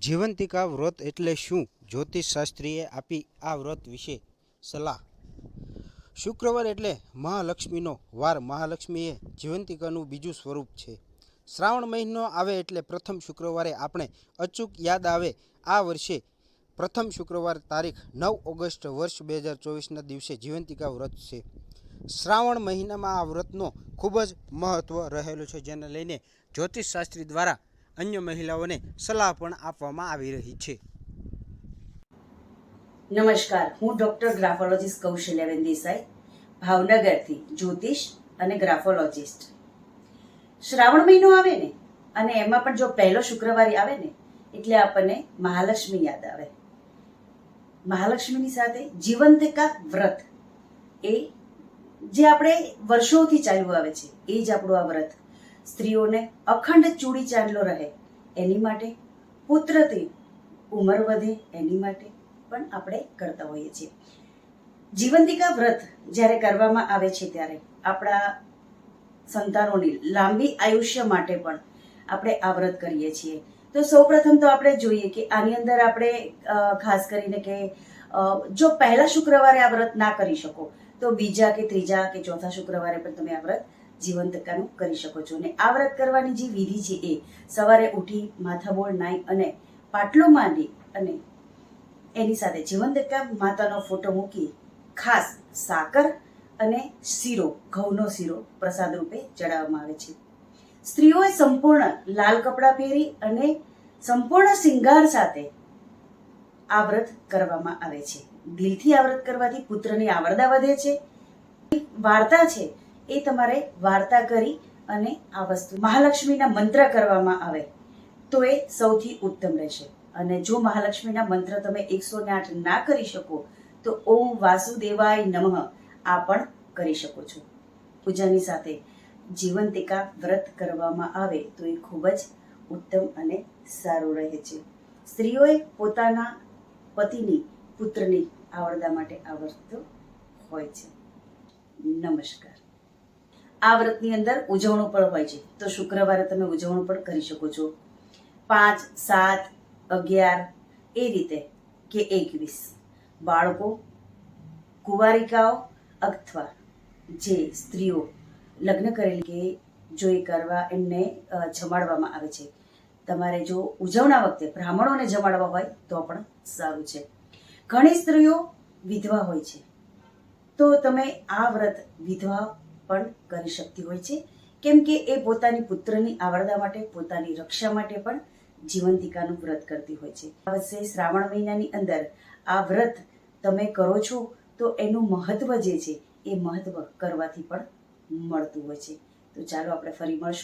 જીવંતિકા વ્રત એટલે શું? જ્યોતિષશાસ્ત્રીએ આપી આ વ્રત વિશે સલાહ. શુક્રવાર એટલે મહાલક્ષ્મીનો વાર. મહાલક્ષ્મી એ જીવંતિકાનું બીજું સ્વરૂપ છે. શ્રાવણ મહિનો આવે એટલે પ્રથમ શુક્રવારે આપણે અચૂક યાદ આવે. આ વર્ષે પ્રથમ શુક્રવાર તારીખ 9 ઓગસ્ટ વર્ષ 2024ના દિવસે જીવંતિકા વ્રત છે. શ્રાવણ મહિનામાં આ વ્રતનો ખૂબ જ મહત્વ રહેલું છે, જેને લઈને જ્યોતિષશાસ્ત્રી દ્વારા અન્ય મહિલાઓને સલાહ પણ આપવામાં આવી રહી છે. નમસ્કાર, હું ડોક્ટર ગ્રાફોલોજીસ્ટ કૌશલ્યાબેન દેસાઈ, ભાવનગરથી જ્યોતિષ અને ગ્રાફોલોજીસ્ટ. શ્રાવણ મહિનો આવે ને, અને એમાં પણ જો પહેલો શુક્રવારે આવે ને, એટલે આપણને મહાલક્ષ્મી યાદ આવે. મહાલક્ષ્મીની સાથે જીવંતિકા વ્રત, એ જે આપણે વર્ષોથી ચાલ્યું આવે છે, એ જ આપણું આ વ્રત. સ્ત્રીઓને અખંડ ચૂડી ચાંદલો રહે એની માટે, પુત્રથી ઉંમર વધે એની માટે પણ આપણે કરતા હોઈએ છીએ. જીવંતિકા વ્રત જ્યારે કરવામાં આવે છે ત્યારે આપણા સંતાનોની લાંબી આયુષ્ય માટે પણ આપણે આ વ્રત કરીએ છીએ. તો સૌપ્રથમ તો આપણે જોઈએ કે આની અંદર આપણે ખાસ કરીને કે જો પહેલા શુક્રવારે આ વ્રત ના કરી શકો તો બીજા કે ત્રીજા કે ચોથા શુક્રવારે પણ તમે આ વ્રત જીવંતિકાનું કરી શકો છો. અને આ વ્રત કરવાની જે વિધિ છે એ સવારે ઉઠી માથાબોળ નાઈ અને પાટલો માંડી અને એની સાથે જીવંતિકા માતાનો ફોટો મૂકી ખાસ સાકર અને શીરો, ઘઉંનો શીરો પ્રસાદ રૂપે ચડાવવામાં આવે છે. સ્ત્રીઓએ સંપૂર્ણ લાલ કપડાં પહેરી અને સંપૂર્ણ શિંગાર સાથે આ વ્રત કરવામાં આવે છે. દિલથી આ વ્રત કરવાથી પુત્રની આવરદા વધે છે. વાર્તા છે એ તમારે વાર્તા કરી અને આ વસ્તુ મહાલક્ષ્મીના મંત્ર કરવામાં આવે તો એ સૌથી ઉત્તમ રહેશે. અને જો મહાલક્ષ્મીના મંત્ર તમે 108 ના કરી શકો તો ઓમ વાસુદેવાય નમઃ આ પણ કરી શકો છો. પૂજાની સાથે જીવંતિકા વ્રત કરવામાં આવે તો એ ખૂબ જ ઉત્તમ અને સારું રહે છે. સ્ત્રીઓએ પોતાના પતિની, પુત્રની આવરદા માટે આ વ્રત હોય છે. નમસ્કાર. આ વ્રતની અંદર ઉજવણું પણ હોય છે, તો શુક્રવારે તમે ઉજવણું પણ કરી શકો છો. 5, 7, 11 એ રીતે કે 21 બાળકો, કુંવારિકાઓ અથવા જે સ્ત્રીઓ લગ્ન કરેલી કે જો એ કરવા એમને જમાડવામાં આવે છે. તમારે જો ઉજવણા વખતે બ્રાહ્મણોને જમાડવા હોય તો પણ સારું છે. ઘણી સ્ત્રીઓ વિધવા હોય છે, તો તમે આ વ્રત વિધવા પણ કરી શકતી હોય છે, કેમ કે એ પોતાની પુત્રની આવરદા માટે, પોતાની રક્ષા માટે પણ જીવંતિકાનું વ્રત કરતી હોય છે. આ વર્ષે શ્રાવણ મહિનાની અંદર આ વ્રત તમે કરો છો તો એનું મહત્વ જે છે એ મહત્વ કરવાથી પણ મળતું હોય છે. તો ચાલો આપણે ફરી મળશું.